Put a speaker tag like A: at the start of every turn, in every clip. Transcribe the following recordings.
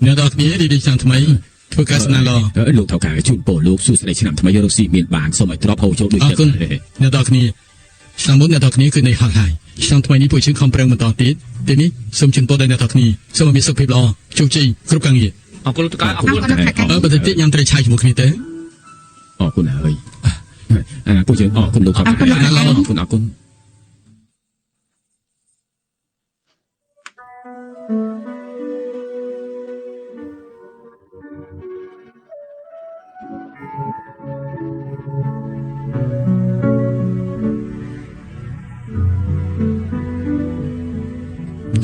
A: អ្នកទាំងគ្នារីកឆ្នាំថ្មីធ្វើការស្នាឡ
B: លោកថៅកែជូនពរលោកសួស្តីឆ្នាំថ្មីរកស៊ីមានបានសូមឲ្យទ្រព្យហូរចូលដូចចិត្ត
A: អ្នកទាំងគ្នាឆ្នាំមុនអ្នកទាំងគ្នាគឺនៃហកហើយឆ្នាំថ្មីនេះពួកយើងខំប្រឹងបន្តទៀតទីនេះសូមជូនពរដល់អ្នកទាំងគ្នាសូមឲ្យមានសុខភាពល្អជោគជ័យគ្រប់ការងារ
B: អរគុណលោកថៅកែអរគុណ
A: បើតិចញ៉ាំត្រីឆាយជាមួយគ្នាទេ
B: អរគុណហើយពួកយើងអរគុណលោកថៅកែអរគុណ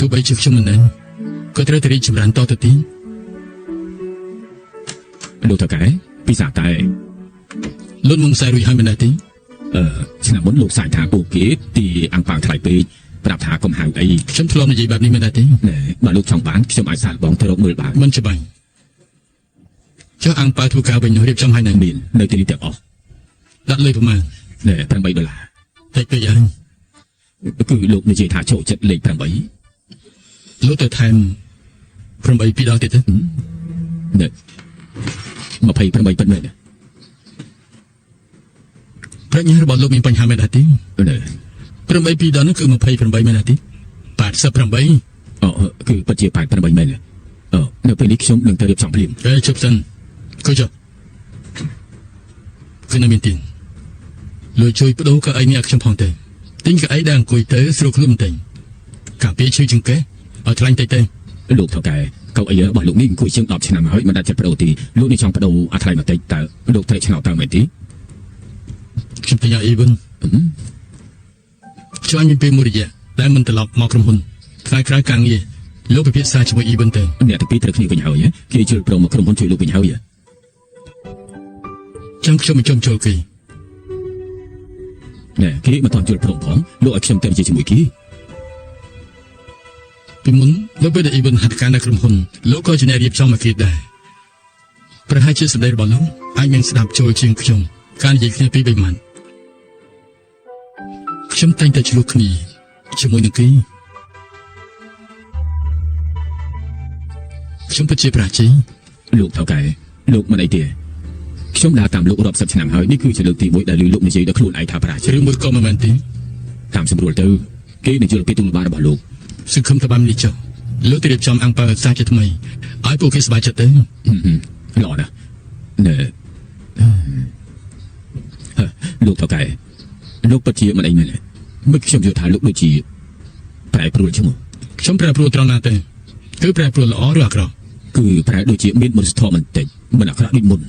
A: ទោះបីជាខ្ញុំមិនដឹងក៏ត្រូវតែរីកចម្រើនតទៅទៀត
B: លោកថៅកែពិសាតែ
A: លុតមកខ្សែរួចហើយមិនដែរទេ
B: ឆ្នាំមុនលោកសាយថាពួកគេទីអង្គប៉ាងថ្លៃពេកប្រាប់ថាកុំហៅអី
A: ខ្ញុំធ្លាប់និយាយបែបនេះមិនដែរទេ
B: បើលោកចង់បានខ្ញុំអាចសាកបងទៅរកមើលបាន
A: មិនច្បាស់ចុះអង្គប៉ាធ្វើការវិញរៀបចំឲ្យនៅ
B: មាននៅទីនេះទាំងអស់
A: ដាក់លុយប្រមាណ
B: $8តិចពេក
A: ហើយ
B: គឺលោកនិយាយថាចូលចិត្តលេខ8
A: លោកទៅថែម8 2ដងទៀតទេ
B: 28ប៉ុណ្ណឹង
A: ប្រាជ្ញារបស់លោកមានបញ្ហាមែនទេ8 2ដងនោះគឺ28មែនទេ88
B: គឺពិតជា88មែននៅពេលនេះខ្ញុំនឹងទៅរៀបចំភ្លាម
A: ជប់សិនគឺចុះគឺនៅមានទីលុយជួយបដូរកៅអីនេះឲ្យខ្ញុំផងទេទិញកៅអីដែលអង្គុយទៅស្រួលខ្លួនបន្តិចកាពីឈឺជាងគេឲ្យថ្លៃតិចទេ
B: លោកថៅកែកៅអីរបស់លោកនេះអង្គុយជាង10ឆ្នាំហើយមិនដាច់ចិត្តបដូរទីលោកនេះចង់បដូរអាថ្លៃបន្តិចតើលោកត្រូវឆ្ងល់តើមែនទេ
A: ខ្ញុំទិញឲ្យអីវិញជួយមានពេលមួយរយៈដែលមិនត្រឡប់មកក្រុមហ៊ុនថ្ងៃក្រោយការងារលោកពិភាក្សាជាមួយអ៊ីវិនទៅ
B: អ្នកទាំងពីរត្រូវគ្នាវិញហើយគេជិលព្រមមកក្រុមហ៊ុនជួយលោកវិញហើយ
A: ចាំខ្ញុំមិនចូលគេ
B: គេមិនទាន់ជិលព្រមផងលោកឲ្យខ្ញុំទៅនិយាយជាមួយគេ
A: ពីមុនលោកពេលដែលអ៊ីវិនហាត់ការនៅក្រុមហ៊ុនលោកក៏ជាអ្នករៀបចំមកគេដែរប្រហែលជាសម្ដីរបស់លោកអាចមានស្ដាប់ចូលជាងខ្ញុំការនិយាយគ្នាពី3ម៉ាត់ខ្ញុំតែងតែឆ្លោះគ្នាជាមួយនឹងគេខ្ញុំពិតជាប្រាជ័យ
B: លោកថៅកែលោកមិនអីទេខ្ញុំដើរតាមលោករាប់សិបឆ្នាំហើយនេះគឺជាលើកទី1ដែលលោកនិយាយដល់ខ្លួនឯងថាប្រាជ័យ
A: ឬមួយក៏មិនមែនទេ
B: តាមសម្រួលទៅគេនឹងយល់ពីទូលបារបស់លោក
A: សង្ឃឹមថាបាននេះចុះលោកទៅរៀបចំអង្គការសាជាថ្មីឲ្យពួកគេសប្បាយចិត្តទេ
B: ល្អណាស់លោកថៅកែលោកពិតជាមិនអីមែនមិនខ្ញុំយល់ថាលោកដូចជាប្រែប្រួលជាង
A: ខ្ញុំប្រែប្រួលត្រង់ណាទេគឺប្រែប្រួលល្អឬអាក្រក់
B: គឺប្រែដូចជាមានមនុស្សធម៌បន្តិចមិនអាក្រក់ដូចមុន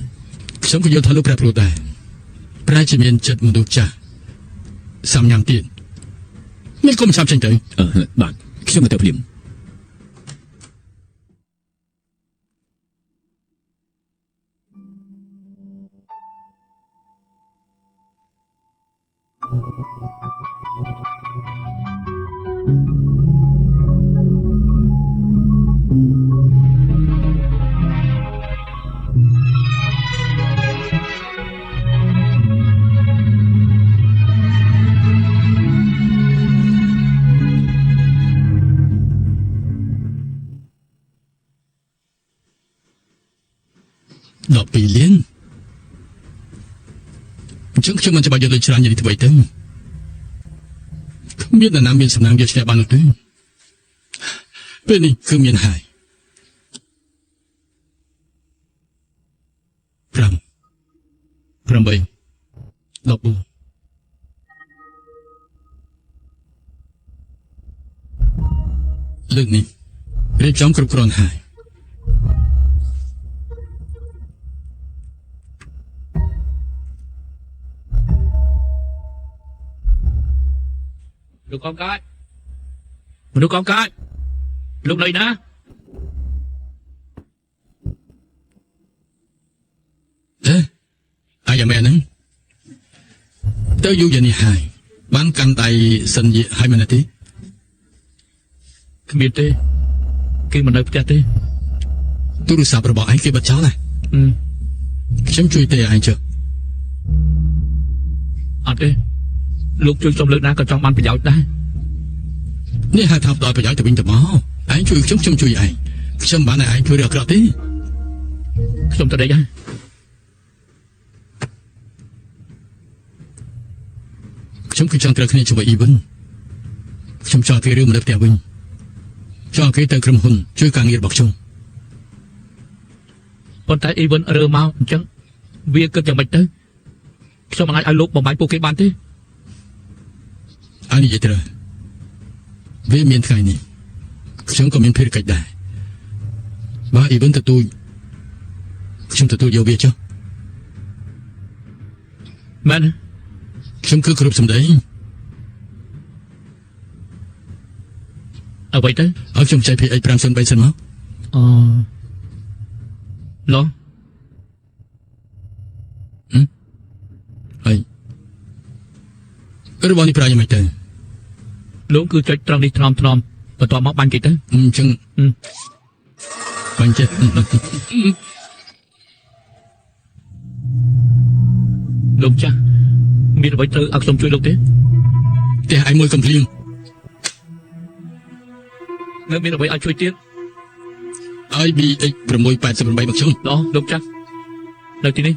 A: ខ្ញុំក៏យល់ថាលោកប្រែប្រួលដែរប្រែជាមានចិត្តមនុស្សចាស់សំញ៉ាំទៀតនេះគុំចាប់ចេញទៅ
B: បាទខ្ញុំទៅភ្លាម
A: 12លានអញ្ចឹងខ្ញុំមិនច្បាស់យកលុយច្រើនយ៉ាងនេះធ្វើអីទៅគ្មាននរណាមានសំណាងយកឈ្នះបាននោះទេពេលនេះគឺមានហើយ5 8 14លើកនេះរៀបចំគ្រប់គ្រាន់ហើយ
B: លោកកងកាយមនុស្សកងកាយលោកនៅណា
A: អាយ៉ាមែនហ្នឹងទៅយូរយ៉ាងនេះហើយបានកាន់ដៃសិនយាឲ្យមែនទេ
B: គ្មានទេគេមិននៅផ្ទះទេ
A: ទូរស័ព្ទរបស់ឯងគេបិទចោលហ៎ខ្ញុំជួយទេឯងចុះ
B: អត់ទេលោកជួយខ្ញុំលើកណាក៏ចង់បានប្រយោជន៍ដែរ
A: នេះហៅថាផ្ដល់ប្រយោជន៍ទៅវិញទៅមកឯងជួយខ្ញុំជួយឯង ខ្ញុំបានឲ្យឯងធ្វើរឿងអាក្រក់ទេ
C: ខ្ញុំទៅដេកហើយ
A: ខ្ញុំគឺចង់ត្រូវគ្នាជាមួយអ៊ីវិនខ្ញុំចង់គេរឿងមនុស្សផ្ទះវិញចង់គេទៅក្រុមហ៊ុនជួយការងាររបស់ខ្ញុំ
C: ប៉ុន្តែអ៊ីវិនរើមកអញ្ចឹងវាគិតយ៉ាងម៉េចទៅខ្ញុំមិនអាចឲ្យលោកបំបាយពួកគេបានទេ
A: អានេះនិយាយត្រូវវាមានថ្ងៃនេះខ្ញុំក៏មានភារកិច្ចដែរបើអ៊ីវិនទទួលខ្ញុំទទួលយកវាចុះ
C: មែន
A: ខ្ញុំគឺគ្រប់សម្ដី
C: អ្វីទៅ
A: ឲ្យខ្ញុំចែក PX 503សិនមក
C: អូឡង
A: ហើយរបស់នេះប្រាយ៉ាងម៉េចទៅ
C: លោកគឺចុចត្រង់នេះថ្នមបន្ទាប់មកបាញ់គេទៅ
A: អញ្ចឹងបាញ់ចេះ
C: លោកចាស់មានអ្វីត្រូវឲ្យខ្ញុំជួយលោកទេ
A: ផ្ទះឯងមួយកំភ្លៀង
C: នៅមានអ្វីឲ្យជួយទៀត
A: ឲ្យ BX 688មកខ្ញុំ
C: ល្អលោកចាស់នៅទីនេះ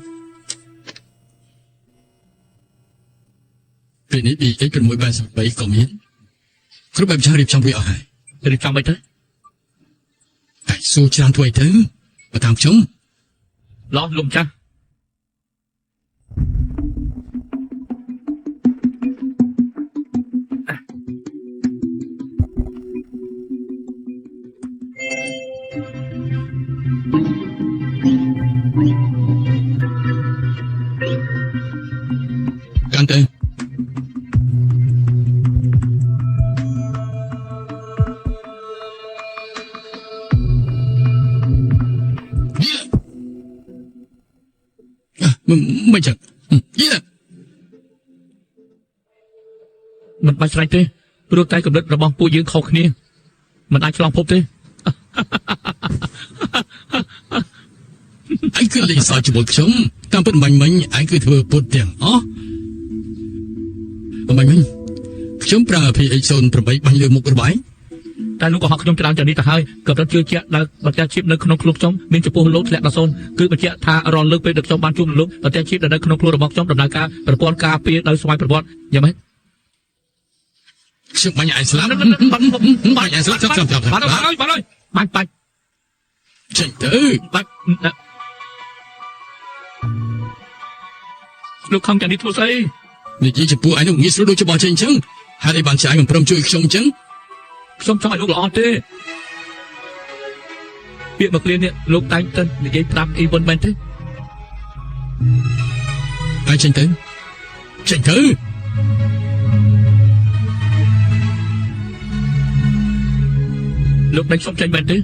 A: ពេលនេះ BX 688ក៏មានគ្រប់បែបយ៉ាងរៀបចំវាអស់ហើយ
C: រៀបចំមិនទៅ
A: តែសួរច្រើនធ្វើអីទៅបើតាមខ្ញុំ
C: ល្អលោកចាស់
A: កាន់ទៅ មិនចឹងយេ
C: មិនបាច់ស្រេចទេព្រោះតែកម្រិតរបស់ពួកយើងខុសគ្នាមិនអាចឆ្លងភពទេ
A: ឯងគឺលេងសើចជាមួយខ្ញុំតាមពិតមិញឯងគឺធ្វើពុតទាំងអស់មិញខ្ញុំប្រើ PX 08បាញ់លើមុខរបស់ឯង
C: តែលោកក៏ហកខ្ញុំច្រើនយ៉ាងនេះទៅហើយកម្រិតជឿជាក់ដែលបន្ទះជីបនៅក្នុងខ្លួនខ្ញុំមានចំពោះលោកធ្លាក់ដល់0គឺបញ្ជាក់ថារាល់លើកពេលដែលខ្ញុំបានជួបលោកបន្ទះជីបដែលនៅក្នុងខ្លួនរបស់ខ្ញុំដំណើរការប្រព័ន្ធការពារដោយស្វ័យប្រវត្តិយ៉ាងម៉េច
A: ខ្ញុំបាញ់ឯងស្លាប់បាញ់ឯងស្លាប់ចាំ
C: បានហើយបាច់
A: ចេញទៅ
C: បាច់លោកខំយ៉ាងនេះធ្វើស្អី
A: និយាយចំពោះឯងនោះងាយស្រួលដូចច្បោះចេញអញ្ចឹងហើយឯងបានចាយមិនព្រមជួយខ្ញុំអញ្ចឹង
C: ខ្ញុំចង់ឲ្យលោកល្អទេពាក្យមកគ្រានេះលោកតែងតែនិយាយប្រាប់អ៊ីវិនមែនទេ
A: ឯងចេញទៅ
C: លោកដេញខ្ញុំចេញមែនទេ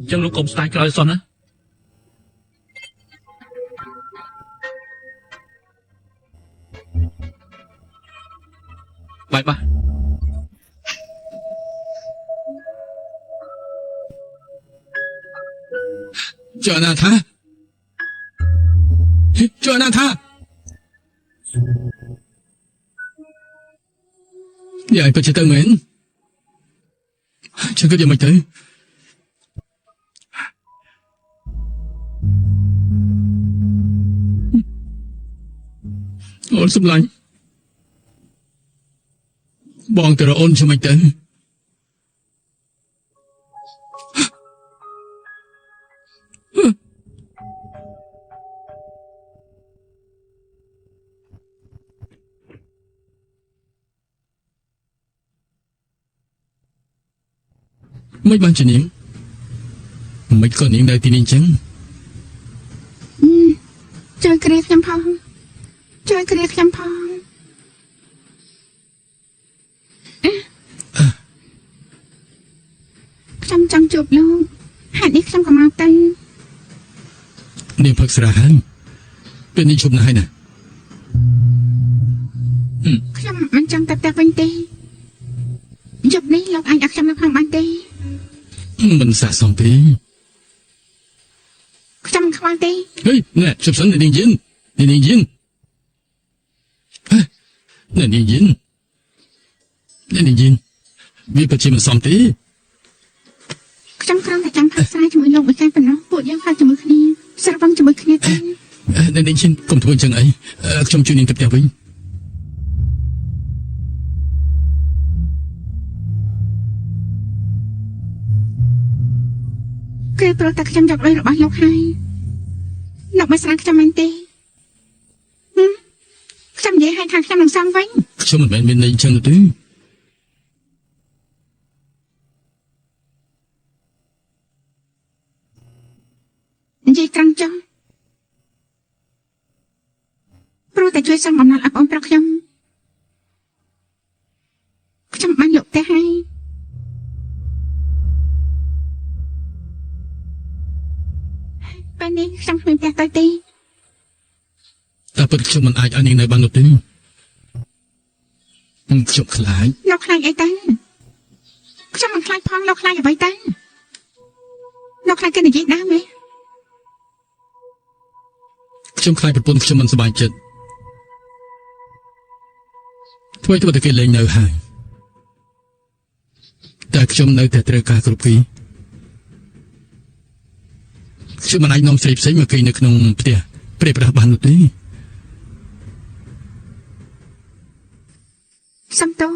C: ចឹងលោកកុំស្ដាយក្រោយសោះណាបាយបា
A: ចណាថានេះឯងពិតជាទៅមែនចឹងគឺយ៉ាងម៉េចទៅអូនសម្លាញ់បងទៅរកអូនយ៉ាងម៉េចទៅ មិនបានជានាងមិនក៏នាងនៅទីនេះអញ្ចឹង
D: ជួយគ្រាខ្ញុំផងជួយគ្រាខ្ញុំផងខ្ញុំចង់ជួបលោកហេតុនេះខ្ញុំក៏មកទៅ
A: នាងផឹកស្រាហើយពេលនេះជុំណាស់ហើយណា
D: ខ្ញុំមិនចង់ទៅផ្ទះវិញទេយប់នេះលោកអាចឲ្យខ្ញុំនៅផងបានទេ
A: មិនស័ក្តិសមទេ
D: ខ្ញុំមិនខ្វល់ទេ
A: ហេណែជប់សិននាងយិនហេណែនាងយិន វាពិតជាមិនសមទេ
D: ខ្ញុំគ្រាន់តែចាំផឹកស្រាជាមួយលោកមួយកាយប៉ុណ្ណោះពួកយើងផឹកជាមួយគ្នាស្រវឹងជាមួយគ្នាទៅ
A: នាងឈិនកុំធ្វើអញ្ចឹងអីខ្ញុំជួយនាងទៅផ្ទះវិញ
D: គឺព្រោះតែខ្ញុំយកលុយរបស់លោកហើយលោកមិនស្រាំខ្ញុំមែនទេខ្ញុំនិយាយឲ្យថាខ្ញុំនឹងសងវិញ
A: ខ្ញុំមិនមែនមានន័យអញ្ចឹងទេ
D: និយាយត្រង់ចុះព្រោះតែជួយសុំអំណត់ឲ្យបងប្រុសខ្ញុំបានយកទៅហើយពេលនេះខ្ញុំគ្មានផ្ទះទៅទេ
A: តែពិតខ្ញុំមិនអាចឲ្យនាងនៅបាននោះទេខ្ញុំខ្លាច
D: លោកខ្លាចអីទៅខ្ញុំមិនខ្លាចផងលោកខ្លាចអ្វីទៅលោកខ្លាចគេនិយាយដើមទេ
A: ខ្ញុំខ្លាចប្រពន្ធខ្ញុំមិនសប្បាយចិត្តធ្វើតែគេលែងនៅហើយតែខ្ញុំនៅតែត្រូវការគ្រប់គីខ្ញុំមិនអាចនាំស្រីផ្សេងមកគេនៅក្នុងផ្ទះព្រះប្រាស់បាននោះទេ
D: សំតោ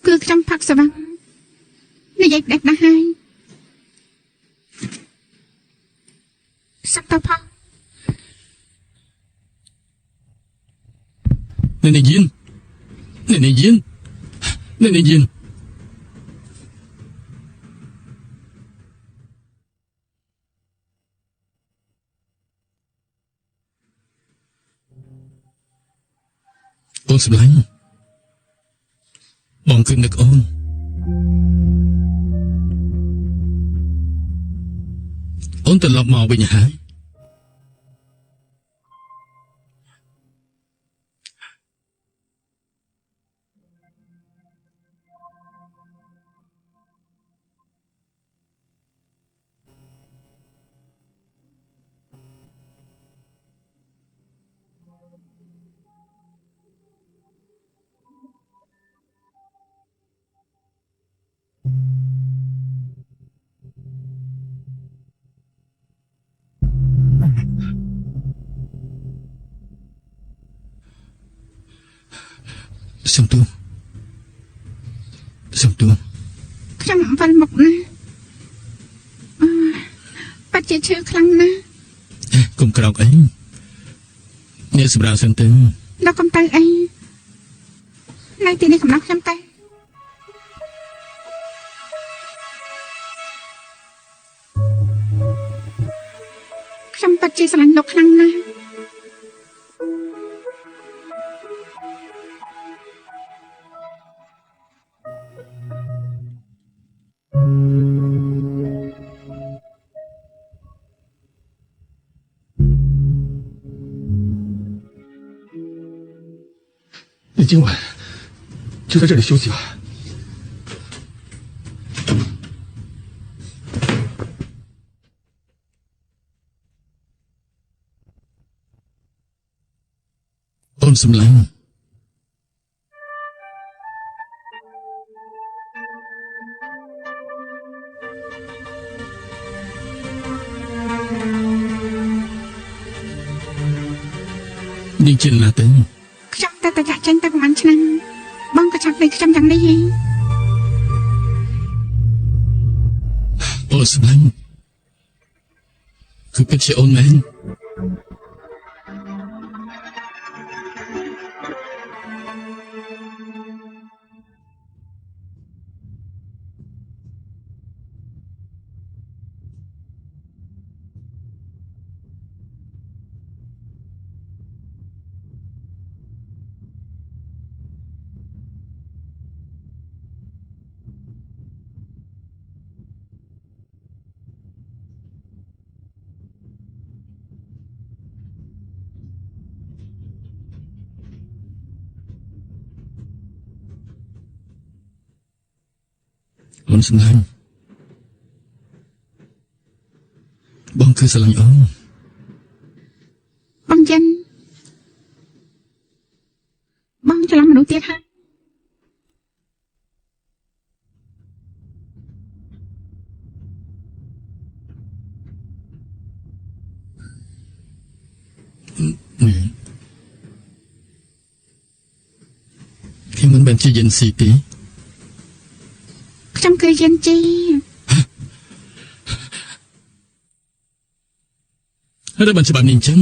D: គឺខ្ញុំផឹកស្វឹងនិយាយផ្ដេសណាស់ហើយសំតោផង
A: Nenek Yin. Nenek Yin. Nenek Yin. Ôn sập lạnh. Bỏng cưng được ôn. Ôn từ lọc màu về nhà hái. Xong tu.
D: ខ្ញុំវិលមកណាបាត់ជាឈឺខ្លាំងណាស់
A: កុំក្រោកអីអ្នកសម្រាប់សិនទៅ
D: លោកកុំទៅអីនៅទីនេះកំណត់ខ្ញុំទៅខ្ញុំបាត់ជាស្រឡាញ់លោកខ្លាំងណាស់
E: 你今晚就在这里休息吧。
A: Ôn sầm lạnh. Đi trên là tên.
D: ខ្ញុំតែចាក់ចេញទៅប្រហែលឆ្នាំបងក៏ចាប់លេខខ្ញុំយ៉ាងនេះហី
A: Ôn sầm lạnh. Cứ biết chị ôn men. Ôn sầm lạnh. Bông cứ sờ lạnh ôn.
D: បងចិនបងច្រឡំមនុស្សទៀតហើយ
A: ខ្ញុំមិនមែនជាយិនស៊ីទេ
D: ខ្ញុំគឺយិនជី
A: ហើយបានច្បាប់នេះអញ្ចឹង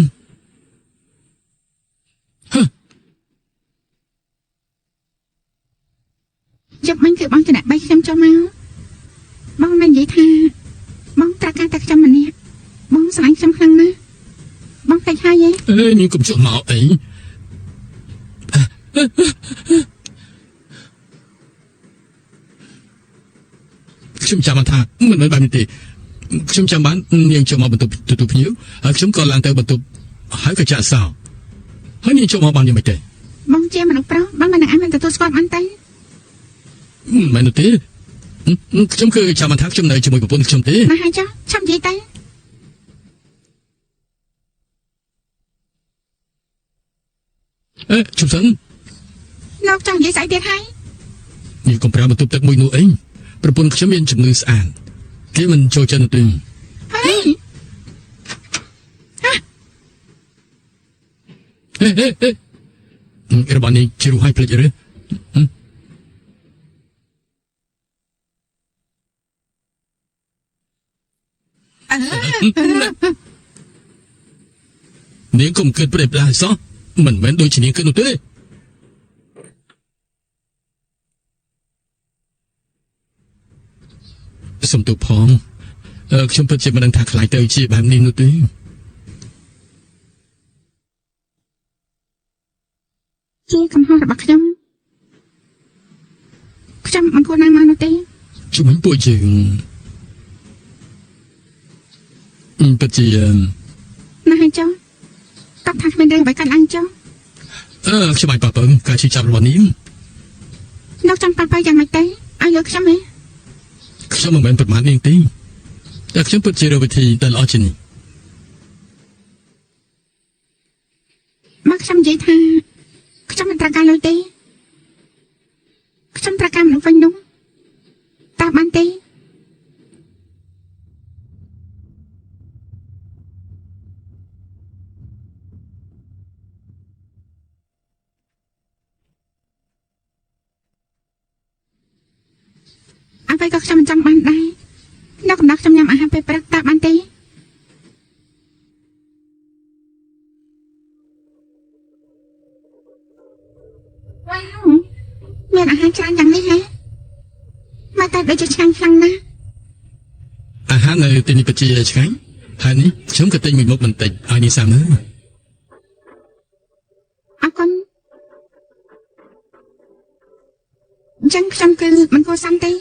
D: ជប់មិញគឺបងចំណាក់បីខ្ញុំចូលមកបងមិននិយាយថាបងត្រូវការតែខ្ញុំម្នាក់បងស្រឡាញ់ខ្ញុំខ្លាំងណាស់បងភ្លេចហើយទេ
A: អេនាងកុំជក់មកអីខ្ញុំចាំថាមិនមែនបែបនេះទេខ្ញុំចាំបាននាងចូលមកបន្ទប់ទទួលភ្ញៀវហើយខ្ញុំក៏ឡើងទៅបន្ទប់ហើយក៏ចាក់សោហើយនាងចូលមកបានយ៉ាងម៉េចទេ
D: បងជាមនុស្សប្រុសបងមិនអាចទទួលស្គាល់បានទេ
A: មិនមែនទេខ្ញុំគឺចាំថាខ្ញុំនៅជាមួយប្រពន្ធខ្ញុំទេ
D: ណាហើយចុះចាំនិយាយទៅ
A: អេជុំសិន
D: លោកចង់និយាយស្អីទៀតហើយ
A: នាងកុំប្រើបន្ទប់ទឹកមួយនោះអីប្រពន្ធខ្ញុំមានជំងឺស្អាតគេមិនចូលចិត្តនោះទេ
D: ហើយ
A: របស់នេះជ្រុះឲ្យភ្លេចឬ នាងកុំគិតប្រេបដែរសោះមិនមែនដូចជានាងគិតនោះទេសុំទោសផងខ្ញុំពិតជាមិនដឹងថាខ្លាចទៅជាបែបនេះនោះទេ
D: ជាកំហុសរបស់ខ្ញុំមិនគួរណាស់មកនោះទេ
A: ជំនាញពួកយើងពិតជា
D: ណាហើយចុះតបថាគ្មានរឿងអ្វីកើតឡើងចុះ
A: ខ្ញុំអាចប៉ះពើការជិះចាប់របស់នាង
D: លោកចង់ប៉ះប៉ាយ៉ាងម៉េចទេឲ្យយកខ្ញុំហ៎
A: ខ្ញុំមិនមែនប្រមាថនាងទេតែខ្ញុំពិតជារកវិធីដែលល្អជាងនេះ
D: មកខ្ញុំនិយាយថាខ្ញុំមិនត្រូវការលុយទេខ្ញុំត្រូវការមនុស្សវិញនោះតើបានទេអ្វីក៏ខ្ញុំមិនចង់បានដែរនៅកណ្ដោះខ្ញុំញ៉ាំអាហារពេលព្រឹកតើបានទេមានអាហារច្រើនយ៉ាងនេះហ៎មកតែដូចជាឆ្ងាញ់ខ្លាំងណាស់
A: អាហារនៅទីនេះពិតជាឆ្ងាញ់ហើយនេះខ្ញុំក៏ទិញមួយមុខបន្តិចឲ្យនាងសាមើល
D: អរគុណអញ្ចឹងខ្ញុំគឺមិនគួរសំទេ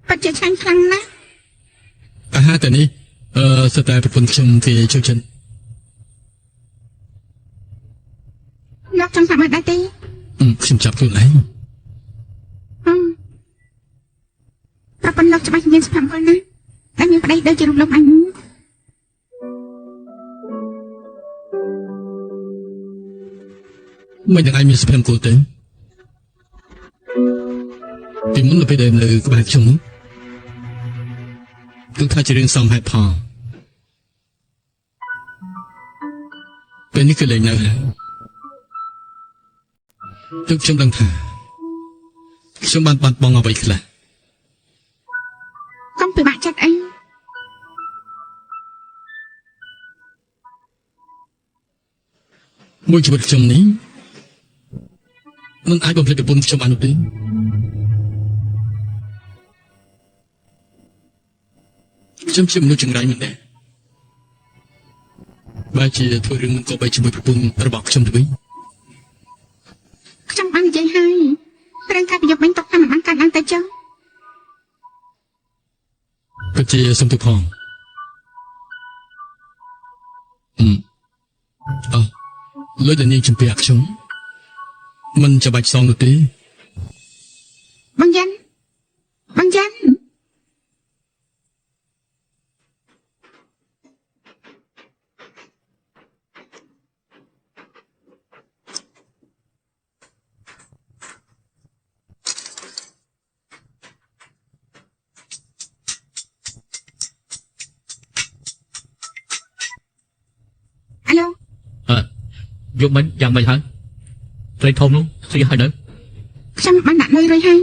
D: ពិតជាឆ្ងាញ់ខ្លាំងណាស់
A: អាហារតែនេះស្ទើរតែប្រពន្ធខ្ញុំគេចូលចិត្ត
D: លោកចង់សាប់មកដែរទេ
A: ខ្ញុំចាប់ខ្លួនឯង
D: ប្រពន្ធលោកច្បាស់មានសុភមង្គលណាស់តែមានប្តីដូចជារូបលោកអញ
A: មិនទាំងឯងមានសុភមង្គលទេពីមុនទៅពេលដែលនៅក្បែរខ្ញុំនោះគឺថាជារឿងសមហេតុផលពេលនេះគឺលែងនៅហើយទើបខ្ញុំដឹងថាខ្ញុំបានបាត់បង់អ្វីខ្លះ
D: កុំពិបាកចិត្តអី
A: មួយជីវិតខ្ញុំនេះមិនអាចបំភ្លេចប្រពន្ធខ្ញុំបាននោះទេខ្ញុំជាមនុស្សចង្រៃមិនដែរបើជាធ្វើរឿងមិនក៏បីជាមួយប្រពន្ធរបស់ខ្ញុំទៅវិញ
D: ខ្ញុំបាននិយាយហើយរឿងការប្រយុទ្ធវិញຕົកតាមមិនបានកើតឡើងទៅចុះ
A: ពិតជាសុំទោសផងលុយដែលនាងជំពាក់ខ្ញុំមិនចាំបាច់សងនោះទេ
D: បងយ៉ាន់បងយ៉ាន់
C: យកមិនយ៉ាងមិនហើយត្រីធំនោះស៊ីហើយនៅ
D: ខ្ញុំបានដាក់លុយរួចហើយ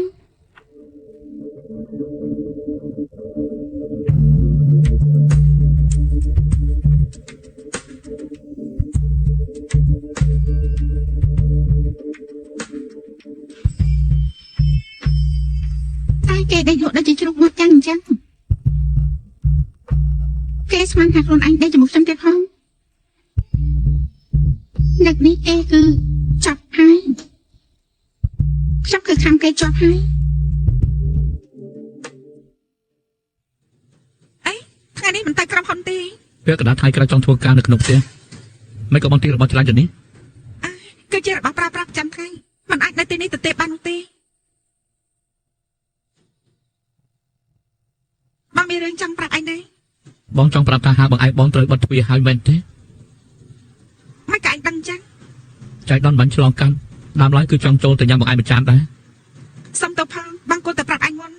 D: តែគេដេកលក់ដូចជាជ្រូកមកចាំងអញ្ចឹងគេស្មានថាខ្លួនឯងដេកជាមួយខ្ញុំទៀតផងនឹកនេះគេគឺចាប់ហើយខ្ញុំគឺខាំគេជាប់ហើយអីថ្ងៃនេះមិនទៅក្រុមហ៊ុនទេ
C: ពេលកណ្ដាលថ្ងៃក្រោយចង់ធ្វើការនៅក្នុងផ្ទះមិនក៏បងទីរបស់ចលាននេះ
D: គឺជារបស់ប្រើប្រាស់ប្រចាំថ្ងៃមិនអាចនៅទីនេះទៅទេបាននោះទេបងមានរឿងចង់ប្រាប់ឯងទេ
C: បងចង់ប្រាប់ថាហាបងឯងបងត្រូវបិទទ្វារហើយមែនទេ
D: មិនក៏ឯងដឹងចឹង
C: ចៃដន្យបាញ់ឆ្លងកាត់ដើមឡើយគឺចង់ចូលទៅញ៉ាំបងឯងប្រចាំដែរ
D: សុំទៅផងបងគួរតែប្រាប់ឯងមុន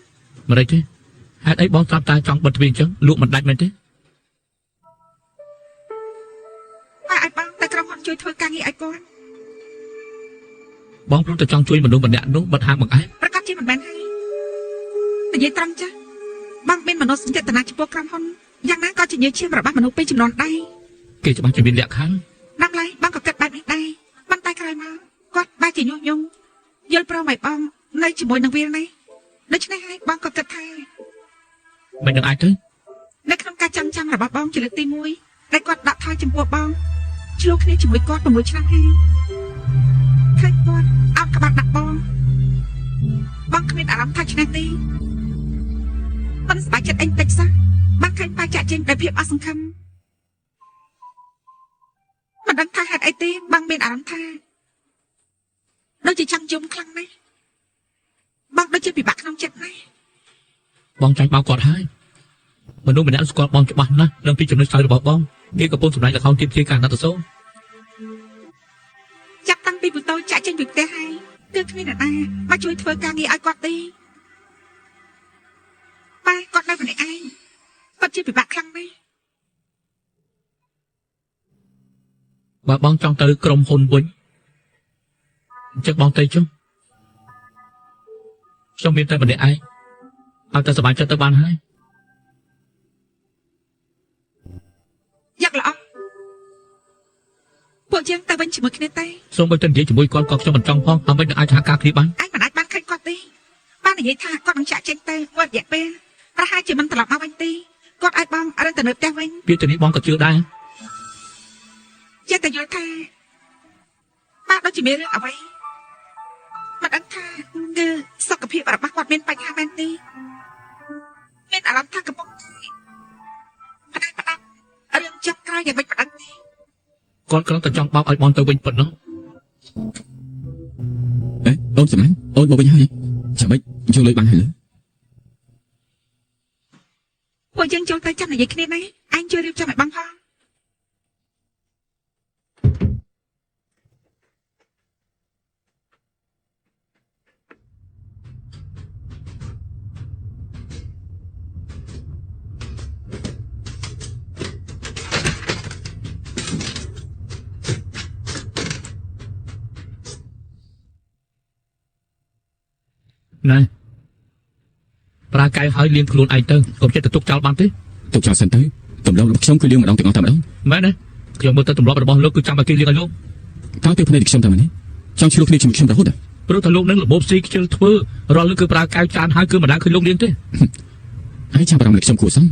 C: មិនអីទេហេតុអីបងស្រាប់តែចង់បិទទ្វារអញ្ចឹងលក់មិនដាច់មែនទេ
D: តែឲ្យបងទៅក្រុមហ៊ុនជួយធ្វើការងារឲ្យគាត់
C: បងព្រមតែចង់ជួយមនុស្សម្នាក់នោះបិទហាងបងឯង
D: ប្រកាសជាមិនមែនហើយនិយាយត្រង់ចាស់បងមានមនោសញ្ចេតនាចំពោះក្រុមហ៊ុនយ៉ាងណាក៏ជាញើសឈាមរបស់មនុស្សពីរចំនួនដែរ
C: គេច្បាស់ជាមានលក្ខខណ្ឌ
D: ដល់ឡៃបងក៏គិតបែបនេះដែរប៉ុន្តែក្រោយមកគាត់បែរជាញុះញង់យល់ព្រមឲ្យបងនៅជាមួយនឹងវាលនេះដូច្នេះហើយបងក៏គិតថា
C: មិនដឹងអាចទៅ
D: នៅក្នុងការចាំចាំរបស់បងជាលើកទី1ដែលគាត់ដាក់ថយចំពោះបងឆ្លោះគ្នាជាមួយគាត់6ឆ្នាំហើយឃើញគាត់អោតក្បាត់ដាក់បងគ្មានអារម្មណ៍ថាឆ្នេះទេមិនស្បែកចិត្តអីតិចសោះបងឃើញប៉ាចាក់ចេញដោយភាពអសង្ឃឹមមិនដឹងថាហេតុអីទេបងមានអារម្មណ៍ថាដូចជាចង់យំខ្លាំងណាស់បងដូចជាពិបាកក្នុងចិត្តណាស់
C: បងចាញ់បោកគាត់ហើយមនុស្សម្នាក់ស្គាល់បងច្បាស់ណាស់ដឹងពីចំណុចខ្សោយរបស់បងគេកំពុងសម្ដែងល្ខោនទាមទារការណាត់ទៅសូម
D: ចាប់តាំងពីបន្ទោចាក់ចេញពីផ្ទះហើយគឺគ្មានអ្នកណាមកជួយធ្វើការងារឲ្យគាត់ទេប៉ាគាត់នៅម្នាក់ឯងគាត់ជាពិបាកខ្លាំងណាស់
C: បើបងចង់ទៅក្រុមហ៊ុនវិញអញ្ចឹងបងទៅចុះខ្ញុំមានតែម្នាក់ឯងឲ្យតែសប្បាយចិត្តទៅបានហើយ
D: យ៉ាងល្អពួកយើងទៅវិញជាមួយគ្នាទេ
C: សូមបើទៅនិយាយជាមួយគាត់ក៏ខ្ញុំមិនចង់ផងហើយមិនអាចថាការគ្នាបាន
D: ឯងមិនអាចបានឃើញគាត់ទេបាននិយាយថាគាត់នឹងចាក់ចេញទៅមួយរយៈពេលប្រហែលជាមិនត្រឡប់មកវិញទេគាត់ឲ្យបងរឹងទៅនៅផ្ទះវិញ
C: ពាក្យទៅនេះបងក៏ជឿដែរ
D: ចេះតែយល់ថាបាទដូចជាមានរឿងអ្វីមិនដឹងថាគឺសុខភាពរបស់គាត់មានបញ្ហាមែនទេមានអារម្មណ៍ថាកំពុងផ្ដាច់រឿងចុងក្រោយយ៉ាងមិនប្រដឹងទេ
C: គាត់គ្រាន់តែចង់បោកឲ្យបងទៅវិញប៉ុណ្ណោះ
B: អេអូនសំឡាញ់អូនមកវិញហើយចាំមិនយកលុយបានហើយលើ
D: ពួកយើងចូលទៅចាំនិយាយគ្នាណាអញជួយរៀបចំឲ្យបងផង
C: ណែប្រើកែវហើយលៀងខ្លួនឯងទៅកុំចិត្តទៅទុកចោលបានទេ
B: ទុកចោលសិនទៅទម្លាប់របស់ខ្ញុំគឺលៀងម្ដងទាំងអស់តែម្ដង
C: មែនទេខ្ញុំមើលទៅទម្លាប់របស់លោកគឺចាំឲ្យគេលៀងឲ្យលោក
B: តើទៅភ្នែកខ្ញុំតែម្នាក់ចង់ឆ្លោះគ្នាជាមួយខ្ញុំរហូត
C: ព្រោះថាលោកនឹងរបបស៊ីខ្ជិលធ្វើរាល់លើកគឺប្រើកែវចានហើយគឺមិនដែលឃើញលោកលៀងទេ
B: ហើយចាំបារម្ភនឹងខ្ញុំគួរសម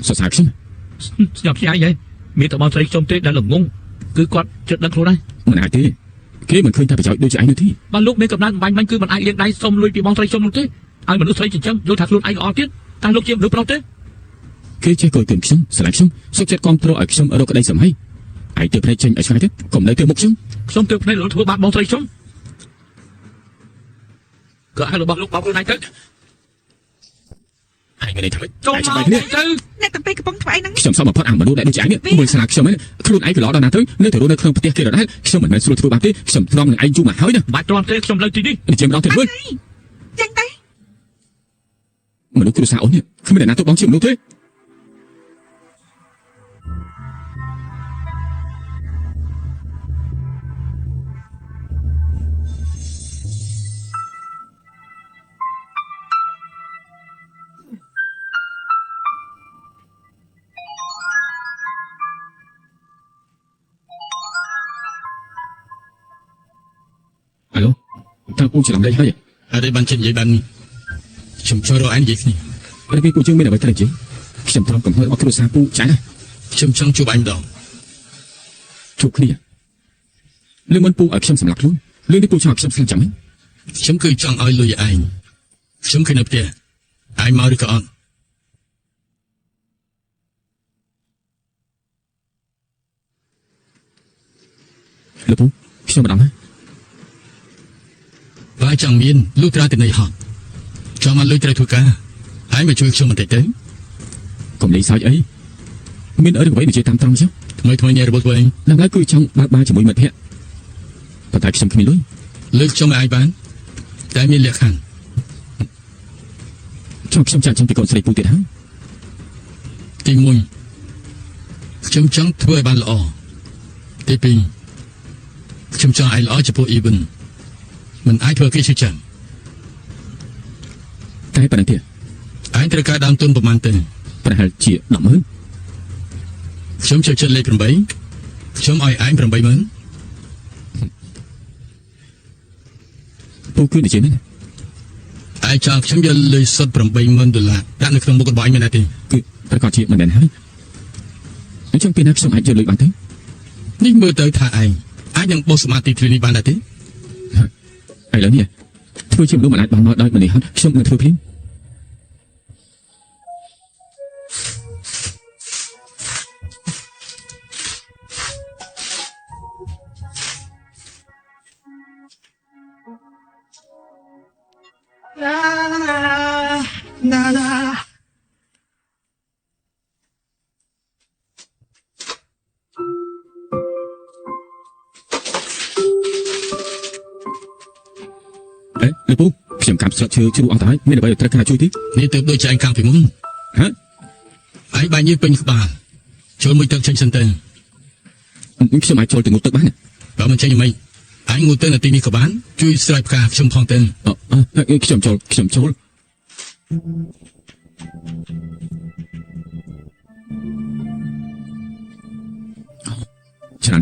B: សរសើរខ្ញុំ
C: ស្ញាប់ស្ញាយហីមានតែបងស្រីខ្ញុំទេដែលល្ងងគឺគាត់ចិត្តដឹងខ្លួនហើយ
B: មិនអាចទេគេមិនឃើញតែប្រយោជន៍ដូចជាឯងនោះទេ
C: បើលោកមានកំណត់បាញ់គឺមិនអាចលៀងដៃសុំលុយពីបងស្រីខ្ញុំនោះទេឲ្យមនុស្សស្រីចិញ្ចឹមយល់ថាខ្លួនឯងល្អទៀតតែលោកជាមនុស្សប្រុសទេ
B: គេចេះកូនខ្ញុំស្រឡាញ់ខ្ញុំសុខចិត្តគ្រប់គ្រងឲ្យខ្ញុំរកក្តីសម័យឯងទៅភ្នែកចេញឲ្យឆ្ងាយទៅកុំនៅទៅមុខខ្ញុំ
C: ខ្ញុំទើបភ្នែកលោកធ្វើបាបបងស្រីខ្ញុំក៏ឲ្យរបស់លោកបោកខ្លួនឯងទៅ
B: ឯងមានន័យថាម៉េច
C: ចូល
B: ឯង
C: មក
B: ច្បាស់
C: ទៅ
B: នេះ
D: អ្នកតំពេកំពុងធ្វើអីហ្នឹង
B: ខ្ញុំសមបំផុតអាមនុស្សដែលដូចជាឯងនេះមួយស្លាកខ្ញុំហ្នឹងខ្លួនឯងក៏ល្អដល់ណាទៅនៅតែរស់នៅក្នុងផ្ទះគេដដែលខ្ញុំមិនមែនស្រួលធ្វើបាបទេខ្ញុំទ្រាំនឹងឯងយូរមកហើយណា
C: បាច់ទ្រាំទេខ្ញុំលើទីនេះ
B: និយាយម្ដងទៀតមើល
D: ចឹងទៅ
B: មនុស្សគ្រួសារអូននេះគ្មានអ្នកណាទៅបងជាមនុស្សទេ
D: ប
B: ពូច្រឡំលេខហើយ
A: អត់បានចិត្តនិយាយបានខ្ញុំចូលរកឯងនិយាយគ្នា
B: ពេលពីពូជើងមានអ្វីត្រូវនិយាយខ្ញុំទ្រាំកំហុសរបស់គ្រួសារពូចាស់ណា
A: ខ្ញុំចង់ជួបឯងម្ដង
B: ជួបគ្នាលឿនមុនពូឲ្យខ្ញុំសម្លាប់ខ្លួនលឿននេះពូចង់ឲ្យខ្ញុំស្លាប់ចាំមិន
A: ខ្ញុំគឺចង់ឲ្យលុយឯងខ្ញុំឃើញនៅផ្ទះឯងមកឬក៏អត់
B: លោកពូខ្ញុំមិនដឹងណា
A: បើចង់មានលុយត្រាទៅនៃហត់ចង់មកលុយត្រូវធ្វើការឯងមកជួយខ្ញុំបន្តិចទៅ
B: កុំលេងសើចអីមានអីអ្វីនិយាយតាមត្រង់ចឹង
A: ថ្មីនេះរបបធ្វើឯង
B: ឡើងហើយគឺចង់បើកបារជាមួយមិត្តភក្តិប៉ុន្តែខ្ញុំគ្មានលុយ
A: លើកខ្ញុំឲ្យឯងបានតែមានលក្ខខណ្ឌ
B: ចង់ខ្ញុំចាក់ចំពីកូនស្រីពូទៀតហើយ
A: ទី1ខ្ញុំចង់ធ្វើឲ្យបានល្អទី2ខ្ញុំចង់ឲ្យល្អចំពោះអ៊ីវិនមិនអាចធ្វើគេឈឺចាំ
B: តែប៉ុណ្ណឹងទៀត
A: ឯងត្រូវការដើមទុនប្រមាណទៅ
B: ប្រហែលជា 100000
A: ខ្ញុំចូលចិត្តលេខ8ខ្ញុំឲ្យឯង80000
B: ពូគឺនិយាយនេះ
A: ឯងចង់ខ្ញុំយកលុយសុទ្ធ$80000ដាក់នៅក្នុងមុខរបស់ឯងមែនទេ
B: គឺប្រកាសជាមិនមែនហើយអញ្ចឹងពេលណាខ្ញុំអាចយកលុយបានទេ
A: នេះមើលទៅថាឯងអាចនឹងបោះសមាធិទ្វេនេះបានដែរទេ
B: ឥឡូវនេះធ្វើជាមនុស្សមិនអាចបានមកដោយម្នេះហត់ខ្ញុំនឹងធ្វើភ្លាម លោកពូខ្ញុំកាប់ស្លឹកឈើជ្រុះអស់ទៅហើយមានអ្វីត្រូវការជួយទេ
A: នេះទៅដូចជាឯងកាំងពីមុន
B: ហ៎
A: ឯងបាញ់យើងពេញក្បាលចូលមួយទឹកចេញសិនទៅ
B: ខ្ញុំអាចចូលទៅងូតទឹកបាន
A: បើមិនចេញមិនឯងងូតទៅនៅទីនេះក៏បានជួយស្រោចផ្កាខ្ញុំផងទៅ
B: ខ្ញុំចូល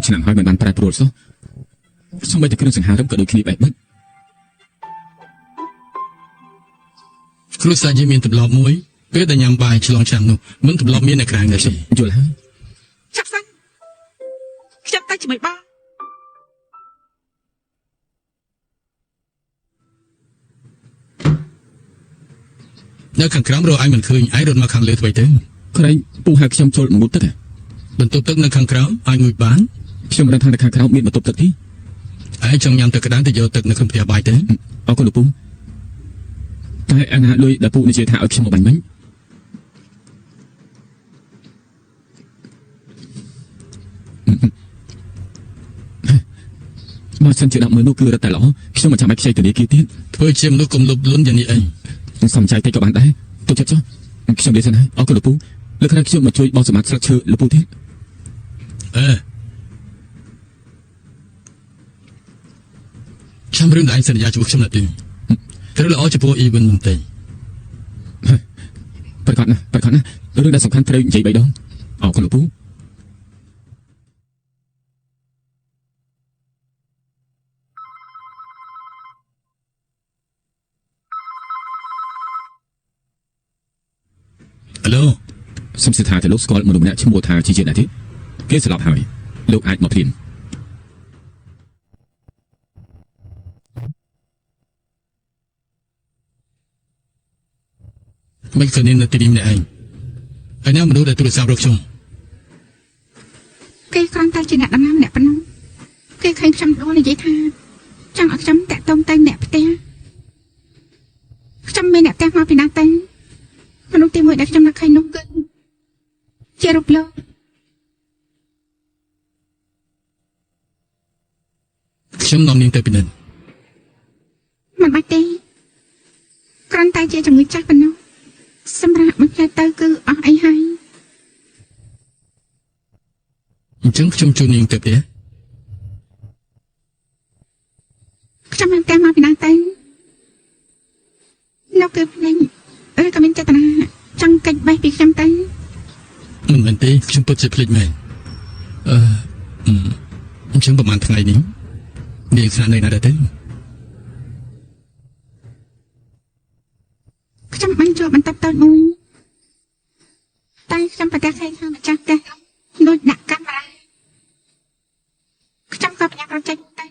B: ឆ្នាំហើយមិនបានប្រែប្រួលសោះសូម្បីតែគ្រឿងសង្ហារឹមក៏ដូចគ្នាបែបនេះ
A: គ្រួសារយើងមានទម្លាប់មួយពេលដែលញ៉ាំបាយឆ្លងឆ្នាំនោះមិនទម្លាប់មាននៅក្រៅនេះទេ
B: យល់ហើយ
D: ចាប់សិនខ្ញុំទៅជាមួយបង
A: នៅខាងក្រោមរកឯងមិនឃើញឯងរត់មកខាងលើធ្វើទៅ
B: ក្រែងពូហៅខ្ញុំចូលងូតទឹក
A: បន្ទប់ទឹកនៅខាងក្រោមអាចងូតបាន
B: ខ្ញុំមិនដឹងថានៅខាងក្រៅមានបន្ទប់ទឹកទេ
A: ឯងចង់ញ៉ាំទឹកក្តៅទៅយកទឹកនៅក្នុងផ្ទះបាយទៅ
B: អរគុណលោកពូតែអាណាលុយដែលពូនិយាយថាឲ្យខ្ញុំមកបាញ់មិញមកសិនជា100000នោះគឺរត់តែល្អខ្ញុំមិនចាំបាច់ខ្ចីធនាគារទៀត
A: ធ្វើជាមនុស្សកុំលុបលន់យ៉ាងនេះអី
B: សំចៃតិចក៏បានដែរទុកចិត្តចុះខ្ញុំនិយាយសិនហើយអរគុណលោកពូលើកក្រោយខ្ញុំមកជួយបោះសម្បត្តិស្លឹកឈើលោកពូទៀត
A: ខ្ញុំរឿងដែលឯងសន្យាជាមួយខ្ញុំណាស់ទេត្រូវល្អចំពោះអ៊ីវិនមែនទេ
B: ប្រកាសណារឿងដែលសំខាន់ត្រូវនិយាយ3ដងអរគុណលោកពូ
A: ហេឡូ
B: សំសិថាទៅលោកស្គាល់មនុស្សម្នាក់ឈ្មោះថាជីជាតិដែរទេគេស្លាប់ហើយលោកអាចមកព្រាន
A: មិនឃើញនៅទីនេះម្នាក់ឯងហើយណាមនុស្សដែលទូរស័ព្ទរកខ្ញុំ
D: គេគ្រាន់តែជាអ្នកដំណើរម្នាក់ប៉ុណ្ណឹងគេឃើញខ្ញុំដួលនិយាយថាចង់ឲ្យខ្ញុំតាក់ទងទៅអ្នកផ្ទះខ្ញុំមានអ្នកផ្ទះមកពីណាទៅមនុស្សទី1ដែលខ្ញុំនឹកឃើញនោះគឺជារូបលោក
A: ខ្ញុំនាំនាងទៅពីនេះ
D: មិនបាច់ទេគ្រាន់តែជាជំងឺចាស់ប៉ុណ្ណោះសម្រាប់មួយផ្លែទៅគឺអស់អីហើយ
A: អញ្ចឹងខ្ញុំជួយនាងទៅផ្ទះ
D: ខ្ញុំមិនតែមកពីណាទៅលោកគឺភ្លេងឬក៏មានចេតនាចង់កិច្ចបេះពីខ្ញុំទៅ
A: មិនមែនទេខ្ញុំពិតជាភ្លេចមែនអញ្ចឹងប្រហែលថ្ងៃនេះនាងស្នាក់នៅណាដែរទៅ
D: ខ ខ្ញុំបានជួបបន្ទប់តូចមួយតែខ្ញុំប្រទះឃើញថាម្ចាស់ផ្ទះលួចដាក់កាមេរ៉ាខ្ញុំក៏ប្រញាប់រត់ចេញទៅ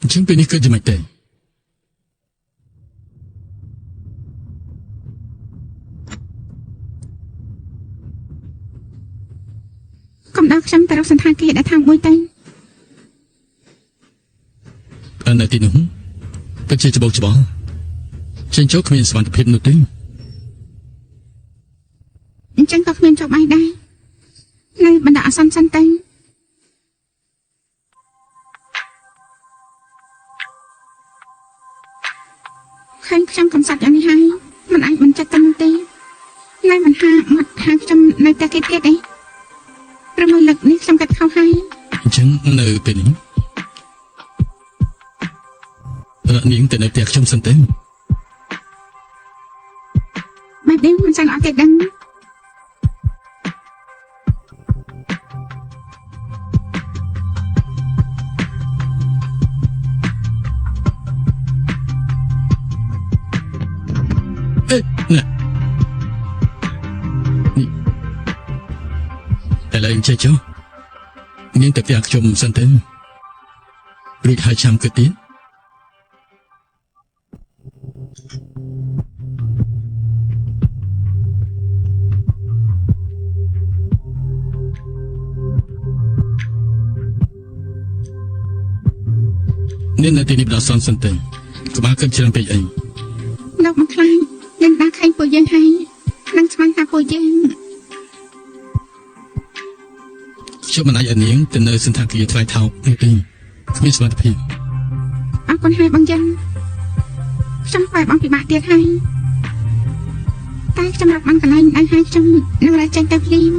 A: អញ្ចឹងពេលនេះគិតយ៉ាងម៉េចទេ
D: កំដៅខ្ញុំទៅរកសន្តាគារដែលថាមួយទៅ
A: នៅទីនោះពិតជាច្បោកច្បល់ចេញចូលគ្មានសុវត្ថិភាពនោះទេ
D: អញ្ចឹងក៏គ្មានចុះបាយដែរនៅបណ្ដោះអាសន្នសិនទៅឃើញខ្ញុំកំសត់យ៉ាងនេះហើយមិនអាចបញ្ចិត្តទៅនោះទេឡើយមិនហាមាត់ហាខ្ញុំនៅតែគេទៀតទេព្រមលើកនេះខ្ញុំកាត់ខុសហើយ
A: អញ្ចឹងនៅពេលនេះនាងទៅនៅផ្ទះខ្ញុំសិនទេ
D: បែបនេះមិនចង់ឲ្យគេដឹង
A: អេណាតែឡើយអញ្ចឹងចុះនាងទៅផ្ទះខ្ញុំសិនទេរួចហើយចាំគិតទៀត nên là tiền đã son sân tình của ba cân trường peich ấy
D: លោកមកខ្លាញ់យើងបានឃើញពួកយើងហើយនឹងស្មានថាពួកយើង
A: cho mình ai ở niếng từ nơi sân thang kia thay thao như tình biết sao thì
D: អរគុណហើយបងយើងខ្ញុំខ្វាយបងពិបាកទៀតហើយតែខ្ញុំរកបានកន្លែងឲ្យហើយខ្ញុំនឹងរកចេញទៅភ្លាម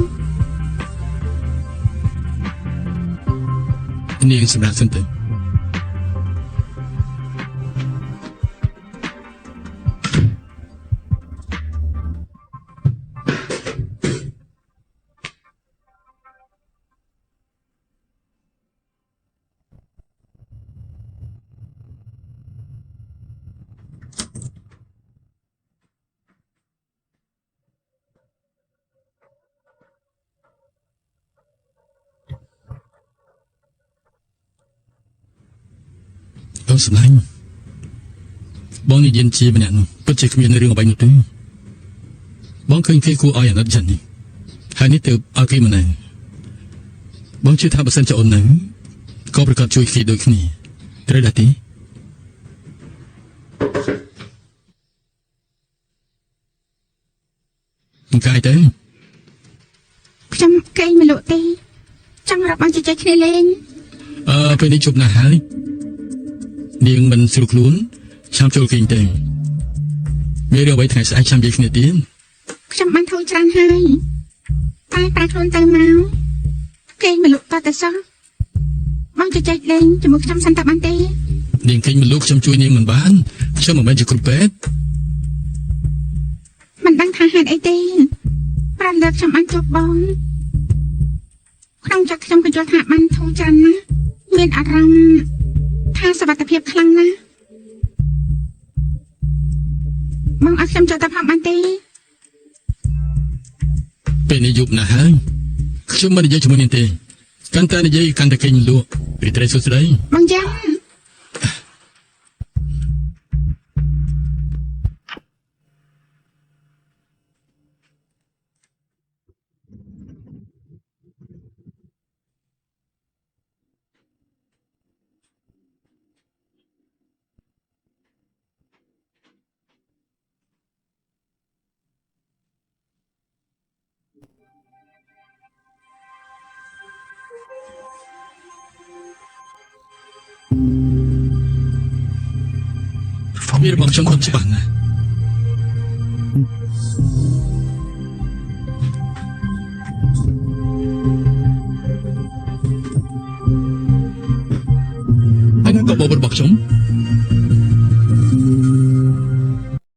A: niếng sân đá sân tình Ông sẵn lạnh Bóng này yên chi bên nè Bất chỉ không yên rương ở bánh nữa Bóng khơi khi cô ai ở đất dần Hai nít từ ở kia mà này Bóng chưa tham bà sân cho ổn nắng Có bà cọt chui khi đôi khi Trời đã tí Cái tới
D: ខ្ញុំកេងមិនលក់ទេចង់រកបងជជែកគ្នាលេង
A: ពេលនេះជប់ណាស់ហើយនាងមិនស្រួលខ្លួនឆាំចូលគេងទេមានរឿងអ្វីថ្ងៃស្អែកឆាំនិយាយគ្នាទៀត
D: ខ្ញុំបានធូរច្រើនហើយតែប្រែខ្លួនទៅមកកេងមិនលក់តតែសោះបងជជែកលេងជាមួយខ្ញុំសិនតើបានទេ
A: នាងគេងមិនលូកខ្ញុំជួយនាងមិនបានខ្ញុំមិនមែនជាគ្រូពេទ្យ
D: មិនដឹងថាហេតុអីទេប្រហែលលើកខ្ញុំបានជួបបងក្នុងចិត្តខ្ញុំក៏យល់ថាបានធូរច្រើនណាស់មានអារម្មណ៍ថាសុវត្ថិភាពខ្លាំងណាស់បងអត់ខ្ញុំចូលទៅផងបានទេ
A: ពេលនេះយប់ណាស់ហើយខ្ញុំមិននិយាយជាមួយនាងទេកាន់តែនិយាយកាន់តែគេងលក់រីត្រីសុស្ដី
D: បងយ៉ាង
A: មានរបស់ខ្ញុំគាត់ច្បាស់ណាស់ហើយនឹងក៏បបរបស់ខ្ញុំ